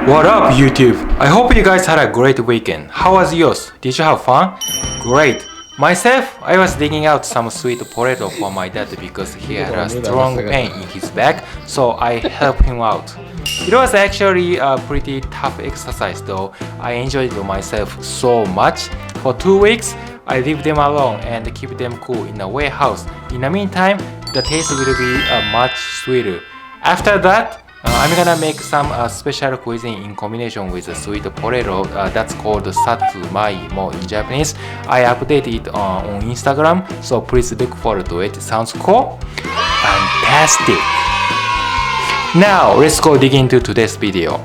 What up, YouTube? I hope you guys had a great weekend. How was yours? Did you have fun? Great. Myself, I was digging out some sweet potato for my dad because he had a strong pain in his back, so I helped him out. It was actually a pretty tough exercise though. I enjoyed myself so much. For 2 weeks, I leave them alone and keep them cool in a warehouse. In the meantime, the taste will be much sweeter. After that, I'm gonna make some special cuisine in combination with a sweet potato that's called satsumaimo in Japanese. I updated it on Instagram, so please look forward to it. Sounds cool? Fantastic! Now, let's go dig into today's video.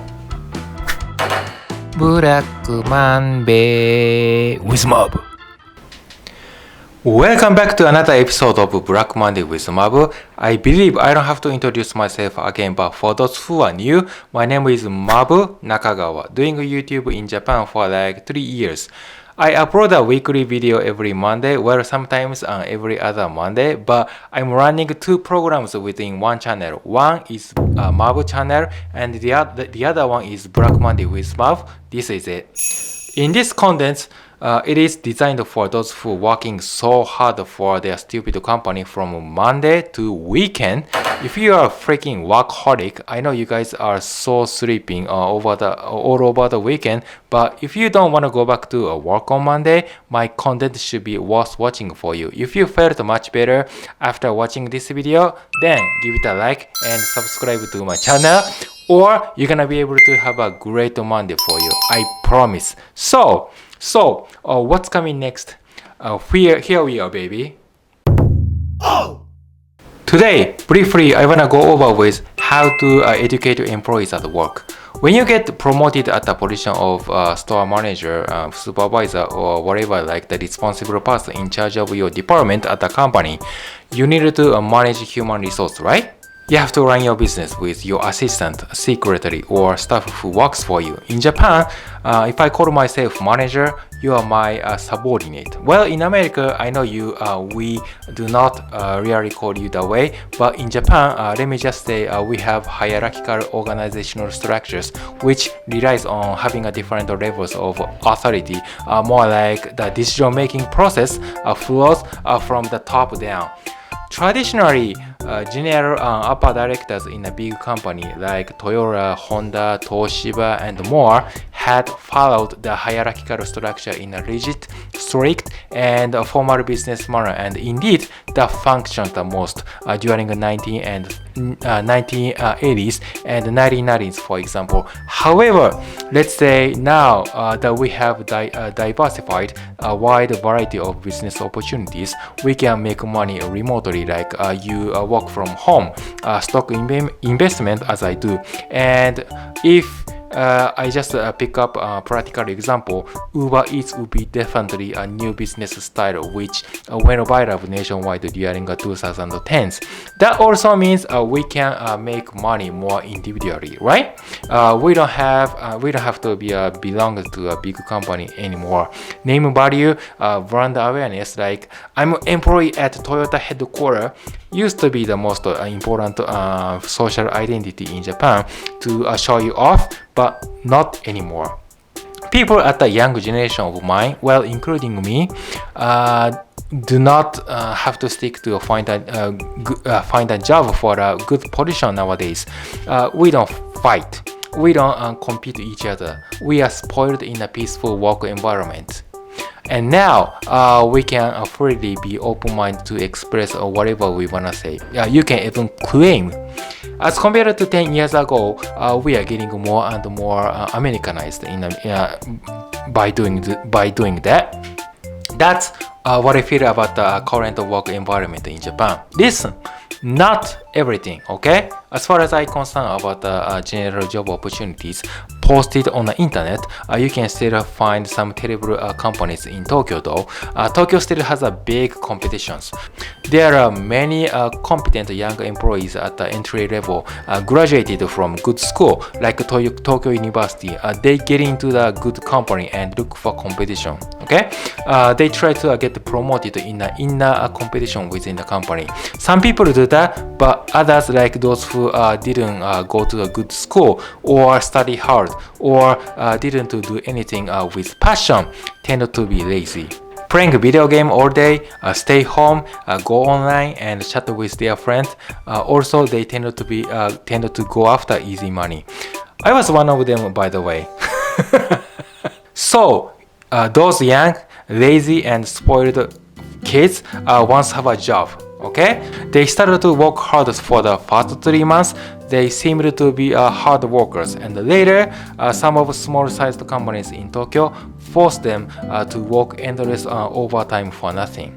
Black Monday with Mabu. Welcome back to another episode of Black Monday with Mabu. I believe I don't have to introduce myself again, but for those who are new, my name is Mabu Nakagawa, doing YouTube in Japan for like 3 years. I upload a weekly video every Monday, well sometimes on every other Monday, but I'm running 2 programs within one channel. One is Mabu channel and the other one is Black Monday with Mabu. This is it. In this content, it is designed for those who are working so hard for their stupid company from Monday to weekend. If you are a freaking workaholic, I know you guys are so sleeping all over the weekend, but if you don't want to go back to work on Monday, my content should be worth watching for you. If you felt much better after watching this video, then give it a like and subscribe to my channel, or you're gonna be able to have a great Monday for you. I promise. So what's coming next? Here we are, baby. Oh! Today, briefly, I wanna go over with how to educate your employees at work. When you get promoted at the position of store manager, supervisor, or whatever, like the responsible person in charge of your department at the company, you need to manage human resource, right? You have to run your business with your assistant, secretary, or staff who works for you. In Japan, if I call myself manager, you are my subordinate. Well, in America, I know we do not really call you that way, but in Japan, let me just say we have hierarchical organizational structures, which relies on having a different levels of authority, more like the decision-making process flows from the top down. Traditionally, general upper directors in a big company like Toyota, Honda, Toshiba, and more had followed the hierarchical structure in a rigid, strict, and formal business manner, and indeed that functioned the most during the 1980s and 1990s, for example. However, let's say now that we have diversified a wide variety of business opportunities, we can make money remotely, like you work from home, stock investment as I do. And if I just pick up a practical example, Uber Eats would be definitely a new business style which went viral nationwide during the 2010s. That also means we can make money more individually, right? We don't have to belong to a big company anymore. Name value, brand awareness, like I'm an employee at Toyota headquarters, used to be the most important social identity in Japan to show you off, but not anymore. People at the young generation of mine, well, including me, do not have to stick to find a job for a good position nowadays. We don't fight. We don't compete with each other. We are spoiled in a peaceful work environment. And now we can freely be open-minded to express whatever we wanna say. You can even claim. As compared to 10 years ago, we are getting more and more Americanized by doing that. That's what I feel about the current work environment in Japan. Listen, not everything, okay? As far as I'm concerned about the general job opportunities posted on the internet, you can still find some terrible companies in Tokyo though. Tokyo still has a big competitions. There are many competent young employees at the entry level graduated from good school like Tokyo University. They get into the good company and look for competition, okay? They try to get promoted in a competition within the company. Some people do that, but others, like those who who didn't go to a good school or study hard or didn't do anything with passion tend to be lazy. Playing a video game all day, stay home, go online and chat with their friends. Also, they tend to go after easy money. I was one of them, by the way. So, those young, lazy, and spoiled kids once have a job. Okay, they started to work hard for the first 3 months. They seemed to be hard workers, and later, some of small-sized companies in Tokyo forced them to work endless overtime for nothing.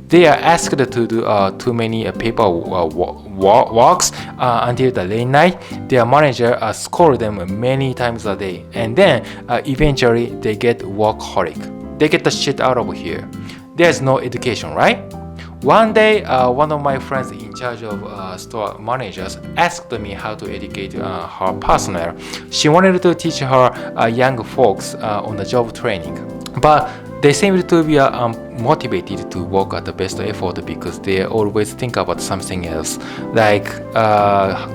They are asked to do too many paper works until the late night. Their manager scolds them many times a day, and then eventually they get workaholic. They get the shit out of here. There's no education, right? One day, one of my friends in charge of store managers asked me how to educate her personnel. She wanted to teach her young folks on the job training, but they seemed to be motivated to work at the best effort because they always think about something else, like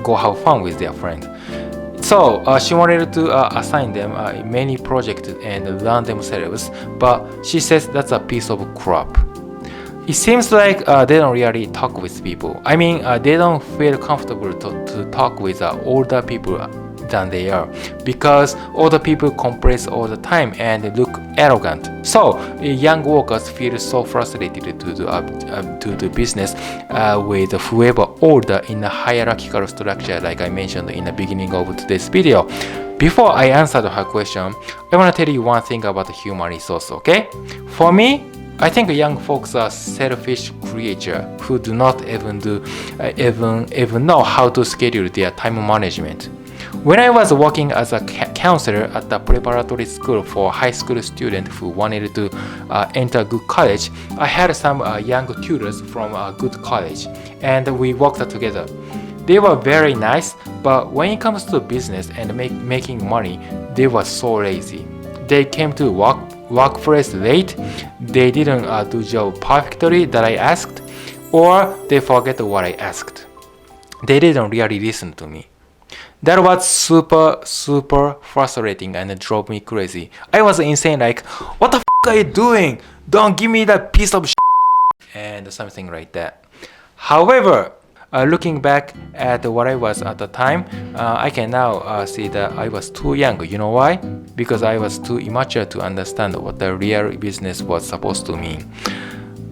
go have fun with their friend. So she wanted to assign them many projects and learn themselves, but she says that's a piece of crap. It seems like they don't really talk with people. I mean, they don't feel comfortable to talk with older people than they are, because older people compress all the time and look arrogant. So young workers feel so frustrated to do business with whoever older in a hierarchical structure, like I mentioned in the beginning of today's video. Before I answer her question, I want to tell you one thing about human resource, okay? For me, I think young folks are selfish creatures who do not even know how to schedule their time management. When I was working as a counselor at the preparatory school for high school students who wanted to enter good college, I had some young tutors from a good college, and we worked together. They were very nice, but when it comes to business and making money, they were so lazy. They came to workplace late, they didn't do job perfectly that I asked, or they forget what I asked. They didn't really listen to me. That was super frustrating and drove me crazy. I was insane, like, what the f*** are you doing? Don't give me that piece of shit, and something like that. However, looking back at what I was at the time, I can now see that I was too young. You know why? Because I was too immature to understand what the real business was supposed to mean.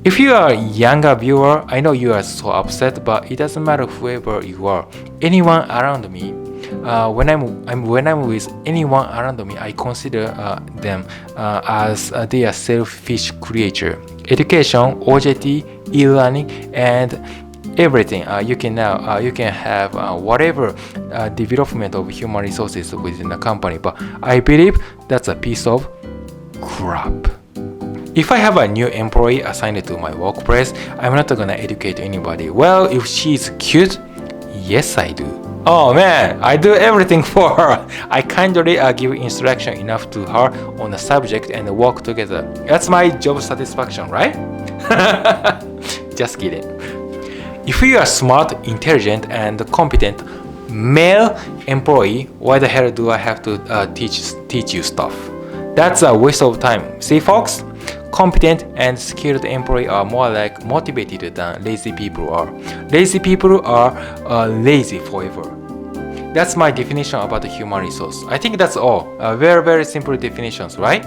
If you are a younger viewer, I know you are so upset, but it doesn't matter whoever you are. Anyone around me, when I'm with anyone around me, I consider them as they are selfish creature. Education, OJT, e-learning, and everything you can have whatever development of human resources within the company, but I believe that's a piece of crap. If I have a new employee assigned to my workplace, I'm not gonna educate anybody. Well, if she's cute, yes I do. Oh man, I do everything for her. I kindly give instruction enough to her on the subject and work together. That's my job satisfaction, right? Just kidding. If you are smart, intelligent, and competent male employee, why the hell do I have to teach you stuff? That's a waste of time. See, folks? Competent and skilled employees are more like motivated than lazy people are. Lazy people are lazy forever. That's my definition about the human resource. I think that's all. Very simple definitions, right?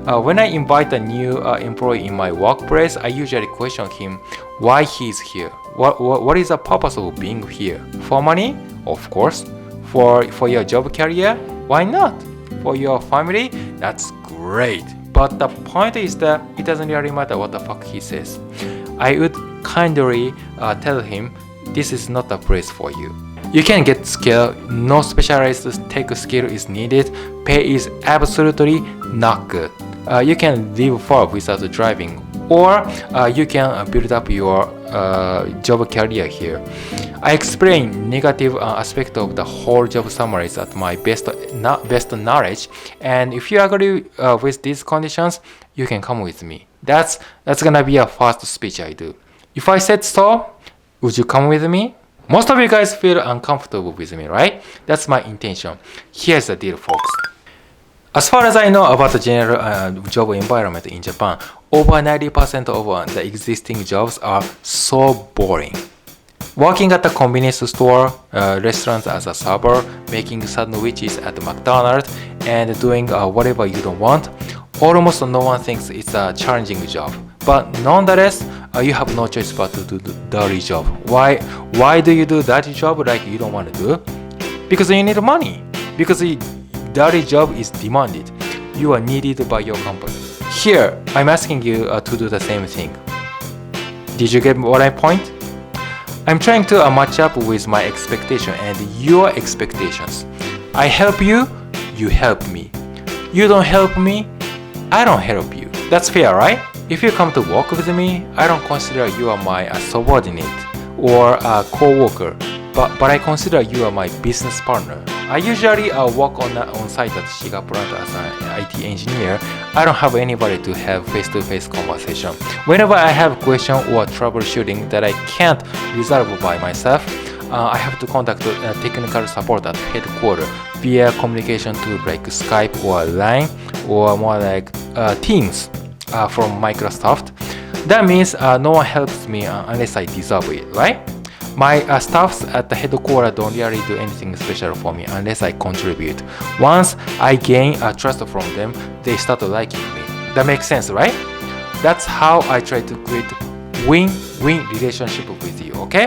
When I invite a new employee in my workplace, I usually question him why he's here. What is the purpose of being here? For money? Of course. For your job career? Why not? For your family? That's great. But the point is that it doesn't really matter what the fuck he says. I would kindly tell him this is not the place for you. You can get skill, no specialized tech skill is needed, pay is absolutely not good. You can live far without driving, or you can build up your job career here. I explain negative aspect of the whole job summaries at my best knowledge, and if you agree with these conditions, you can come with me. That's gonna be a first speech I do. If I said so, would you come with me? Most of you guys feel uncomfortable with me, right? That's my intention. Here's the deal, folks. As far as I know about the general job environment in Japan, over 90% of the existing jobs are so boring. Working at a convenience store, restaurants as a server, making sandwiches at McDonald's, and doing whatever you don't want, almost no one thinks it's a challenging job. But nonetheless, you have no choice but to do the dirty job. Why do you do dirty job like you don't want to do? Because you need money. Because the dirty job is demanded. You are needed by your company. Here, I'm asking you to do the same thing. Did you get what I point? I'm trying to match up with my expectation and your expectations. I help you, you help me. You don't help me, I don't help you. That's fair, right? If you come to work with me, I don't consider you are my subordinate or a co-worker, but I consider you are my business partner. I usually work on site at Shiga plant as an IT engineer. I don't have anybody to have face-to-face conversation. Whenever I have question or troubleshooting that I can't resolve by myself, I have to contact technical support at headquarters via communication tool like Skype or Line or more like Teams from Microsoft. That means no one helps me unless I deserve it, right? My staffs at the headquarters don't really do anything special for me unless I contribute. Once I gain trust from them, they start liking me. That makes sense, right? That's how I try to create win-win relationship with you, okay?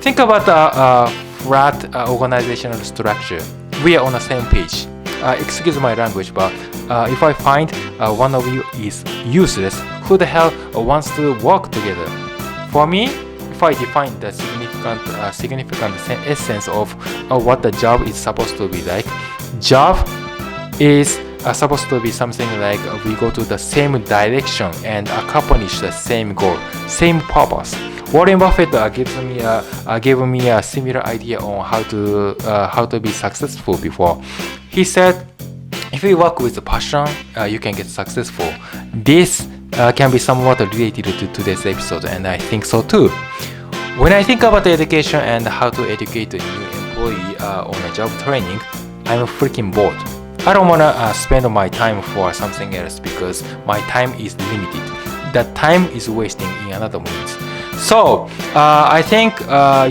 Think about a flat organizational structure. We are on the same page. Excuse my language, but if I find one of you is useless, who the hell wants to work together? For me, if I define the significant essence of what the job is supposed to be like, job is supposed to be something like we go to the same direction and accomplish the same goal, same purpose. Warren Buffett gave me a similar idea on how to be successful before. He said, if you work with passion, you can get successful. This can be somewhat related to today's episode, and I think so too. When I think about education and how to educate a new employee on a job training, I'm freaking bored. I don't want to spend my time for something else because my time is limited. That time is wasting in another means. So I think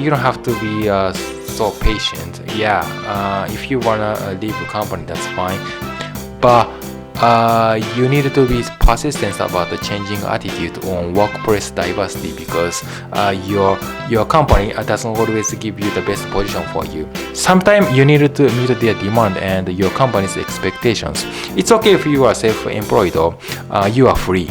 you don't have to be so patient. Yeah, if you wanna leave a company, that's fine. But you need to be persistent about the changing attitude on workplace diversity because your company doesn't always give you the best position for you. Sometimes you need to meet their demand and your company's expectations. It's okay if you are self-employed or you are free.